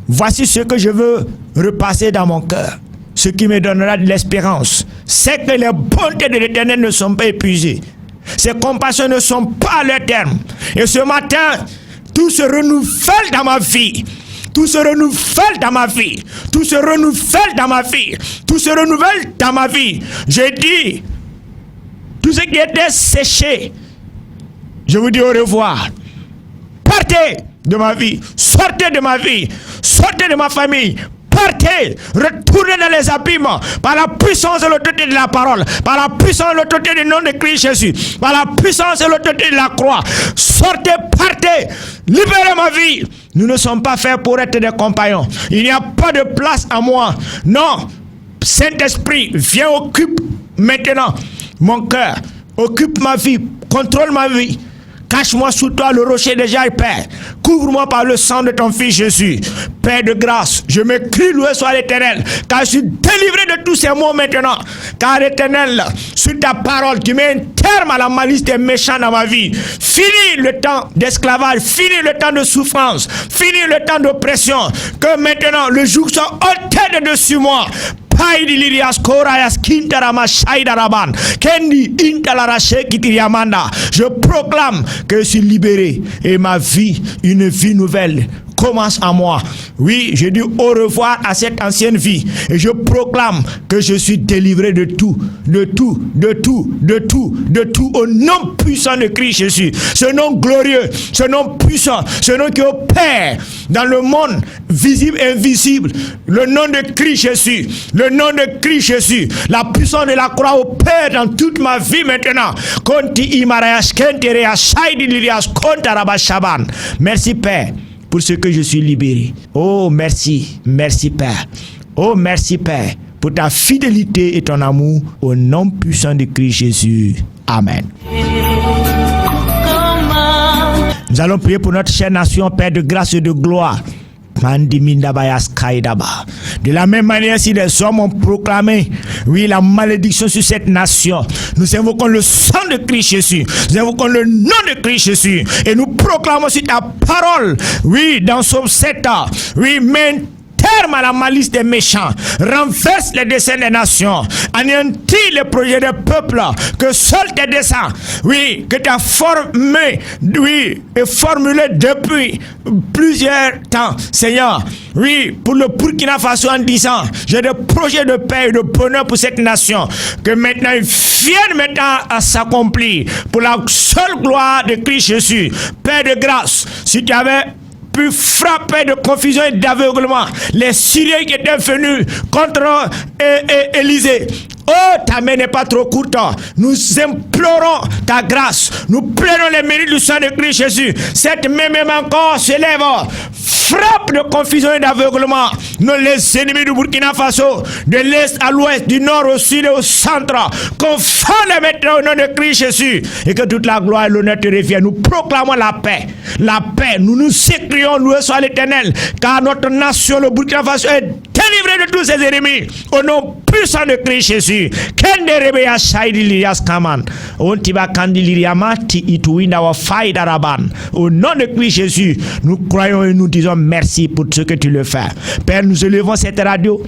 voici ce que je veux repasser dans mon cœur, ce qui me donnera de l'espérance, c'est que les bontés de l'Éternel ne sont pas épuisées, ses compassions ne sont pas à leur terme, et ce matin, tout se renouvelle dans ma vie. Tout se renouvelle dans ma vie. Tout se renouvelle dans ma vie. Tout se renouvelle dans ma vie. J'ai dit, tout ce qui était séché, je vous dis au revoir. Partez de ma vie. Sortez de ma vie. Sortez de ma famille. Partez, retournez dans les abîmes par la puissance et l'autorité de la parole, par la puissance et l'autorité du nom de Christ Jésus, par la puissance et l'autorité de la croix. Sortez, partez, libérez ma vie. Nous ne sommes pas faits pour être des compagnons. Il n'y a pas de place à moi. Non, Saint-Esprit, viens, occupe maintenant mon cœur, occupe ma vie, contrôle ma vie. Cache-moi sous toi le rocher de Jaï, Père. Couvre-moi par le sang de ton Fils Jésus. Père de grâce, je me crie, loué soit l'Éternel, car je suis délivré de tous ces mots maintenant. Car l'Éternel, sur ta parole, tu mets un terme à la malice des méchants dans ma vie. Fini le temps d'esclavage, fini le temps de souffrance, fini le temps d'oppression. Que maintenant le joug soit ôté de dessus moi. Je proclame que je suis libéré et ma vie, une vie nouvelle commence à moi. Oui, je dis au revoir à cette ancienne vie et je proclame que je suis délivré de tout, de tout, de tout, de tout, de tout, au nom puissant de Christ Jésus. Ce nom glorieux, ce nom puissant, ce nom qui opère dans le monde visible et invisible, le nom de Christ Jésus, le nom de Christ Jésus, la puissance de la croix opère dans toute ma vie maintenant. Merci Père pour ce que je suis libéré. Oh merci, merci Père. Oh merci Père pour ta fidélité et ton amour au nom puissant de Christ Jésus. Amen. Nous allons prier pour notre chère nation, Père de grâce et de gloire. De la même manière, si les hommes ont proclamé, oui, la malédiction sur cette nation, nous invoquons le sang de Christ Jésus, nous invoquons le nom de Christ Jésus, et nous proclamons sur ta parole, oui, dans Psaume 7, oui, mais terme à la malice des méchants, renverse les desseins des nations, anéantit les projets des peuples, que seuls tes desseins, oui, que tu as formé, oui, et formulé depuis plusieurs temps, Seigneur, oui, pour le Burkina Faso en disant, j'ai des projets de paix et de bonheur pour cette nation, que maintenant ils viennent maintenant à s'accomplir pour la seule gloire de Christ Jésus. Père de grâce, si tu avais pu frapper de confusion et d'aveuglement les Syriens qui étaient venus contre Élysée. Oh, ta main n'est pas trop courte. Nous implorons ta grâce. Nous prenons les mérites du sang de Christ Jésus. Cette main même encore se lève. Frappe de confusion et d'aveuglement les ennemis du Burkina Faso, de l'est à l'ouest, du nord au sud et au centre. Confonde maintenant au nom de Christ Jésus. Et que toute la gloire et l'honneur te reviennent. Nous proclamons la paix. La paix. Nous nous s'écrions, loué soit l'Éternel. Car notre nation, le Burkina Faso, est délivrée de tous ses ennemis. Au nom puissant de Christ Jésus. Au nom de Christ Jésus, nous croyons et nous disons merci pour ce que tu le fais. Père, nous élevons cette radio,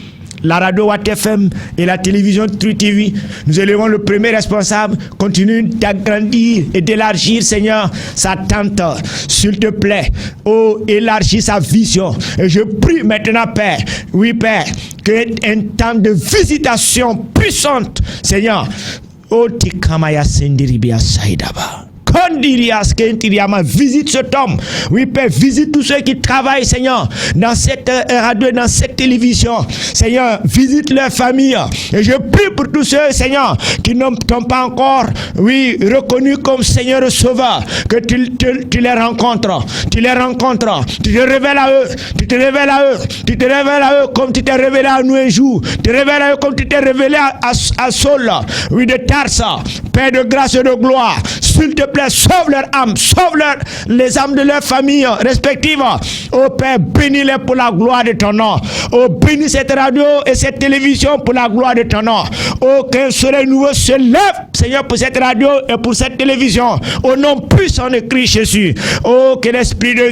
la radio Watt FM et la télévision True TV. Nous élevons le premier responsable. Continue d'agrandir et d'élargir, Seigneur, sa tente. S'il te plaît, oh, élargis sa vision. Et je prie maintenant, Père, oui, Père, qu'un temps de visitation puissante, Seigneur, oh, Tikamaya Sendiribia Saïdaba. Visite cet homme. Oui, Père, visite tous ceux qui travaillent, Seigneur, dans cette radio, dans cette télévision. Seigneur, visite leur famille. Et je prie pour tous ceux, Seigneur, qui n'ont pas encore, oui, reconnu comme Seigneur et Sauveur, que tu les rencontres. Tu les rencontres. Tu te révèles à eux. Tu te révèles à eux. Tu te révèles à eux comme tu t'es révélé à nous un jour. Tu te révèles à eux comme tu t'es révélé à Saul, oui, de Tarsa. Père de grâce et de gloire, s'il te plaît, sauve leur âme, sauve les âmes de leur famille respectives. Oh Père, bénis-les pour la gloire de ton nom. Oh, bénis cette radio et cette télévision pour la gloire de ton nom. Oh, qu'un soleil nouveau se lève, Seigneur, pour cette radio et pour cette télévision. Au nom puissant de Christ Jésus. Oh, que l'esprit de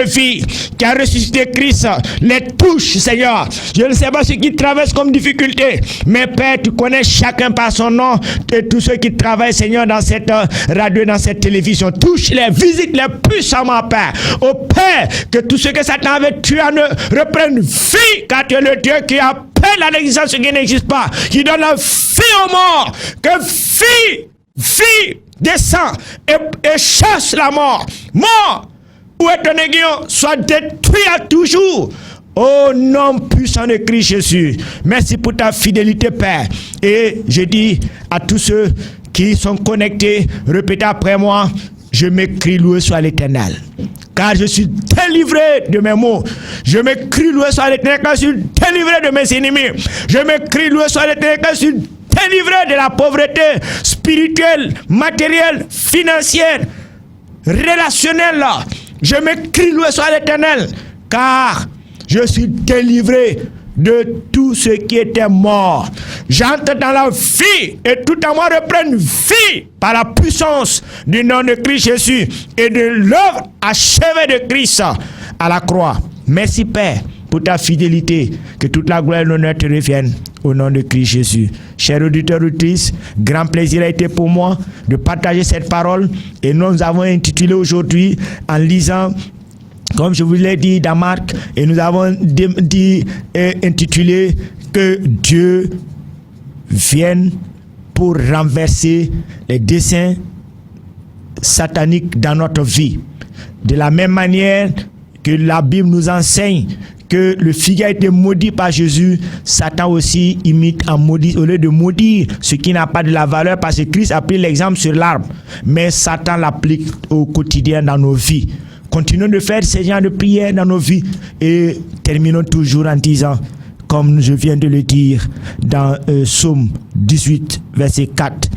vie qui a ressuscité Christ les touche, Seigneur. Je ne sais pas ce qui traverse comme difficulté, mais Père, tu connais chacun par son nom et tous ceux qui travaillent, Seigneur, dans cette radio, dans cette télévision. Touche-les, visite-les puissamment, Père. Oh Père, que tout ce que Satan avait tué en eux reprenne vie, car tu es le Dieu qui appelle à l'existence ce qui n'existe pas, qui donne la vie aux morts. Que vie descend et chasse la mort. Mort, où est ton aiguillon, soit détruit à toujours. Au nom puissant de Christ Jésus. Merci pour ta fidélité, Père. Et je dis à tous ceux qui sont connectés, répétez après moi, je m'écris loué soit l'Éternel. Car je suis délivré de mes maux. Je m'écris loué soit l'Éternel, car je suis délivré de mes ennemis. Je m'écris loué soit l'Éternel, car je suis délivré de la pauvreté spirituelle, matérielle, financière, relationnelle. Je m'écris loué soit l'Éternel, car je suis délivré de tout ce qui était mort. J'entre dans la vie et tout en moi reprenne vie par la puissance du nom de Christ Jésus et de l'œuvre achevée de Christ à la croix. Merci Père pour ta fidélité. Que toute la gloire et l'honneur te reviennent au nom de Christ Jésus. Chers auditeurs et auditrices, grand plaisir a été pour moi de partager cette parole et nous avons intitulé aujourd'hui en lisant, comme je vous l'ai dit dans Marc, et nous avons intitulé que Dieu vienne pour renverser les desseins sataniques dans notre vie. De la même manière que la Bible nous enseigne que le figuier a été maudit par Jésus, Satan aussi imite en maudit, au lieu de maudire ce qui n'a pas de la valeur, parce que Christ a pris l'exemple sur l'arbre, mais Satan l'applique au quotidien dans nos vies. Continuons de faire ces genres de prières dans nos vies et terminons toujours en disant, comme je viens de le dire dans Psaume 18, verset 4,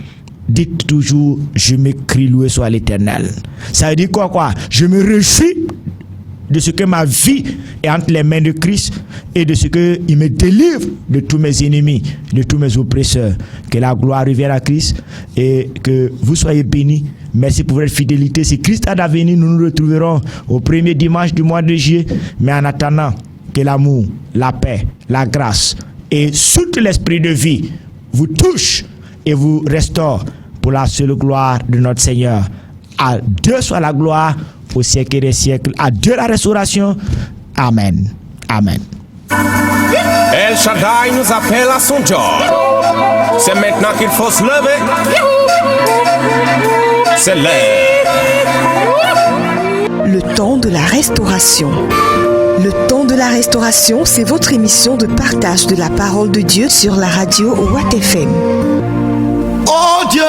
dites toujours, je m'écris loué soit l'Éternel. Ça veut dire quoi? Je me réjouis de ce que ma vie est entre les mains de Christ et de ce qu'il me délivre de tous mes ennemis, de tous mes oppresseurs. Que la gloire revienne à Christ et que vous soyez bénis. Merci pour votre fidélité. Si Christ a d'avenir, nous nous retrouverons au premier dimanche du mois de juillet. Mais en attendant, que l'amour, la paix, la grâce et surtout l'esprit de vie vous touche et vous restaure pour la seule gloire de notre Seigneur. À Dieu soit la gloire au siècle des siècles. À Dieu la restauration. Amen. Amen. El Shaddai nous appelle à son job. C'est maintenant qu'il faut se lever. C'est l'heure. Le temps de la restauration. Le temps de la restauration, c'est votre émission de partage de la parole de Dieu sur la radio Watt FM. Oh Dieu,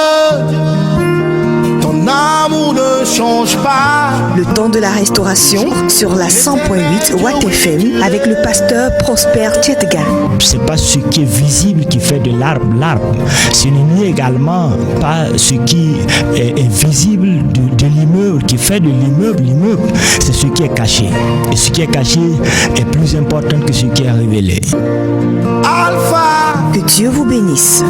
ton amour ne change pas. Le temps de la restauration sur la 100.8 Watt FM avec le pasteur Prosper Tchetga. C'est pas ce qui est visible qui fait de l'arbre. Ce n'est également pas ce qui est visible de l'immeuble qui fait de l'immeuble. C'est ce qui est caché. Et ce qui est caché est plus important que ce qui est révélé. Alpha. Que Dieu vous bénisse.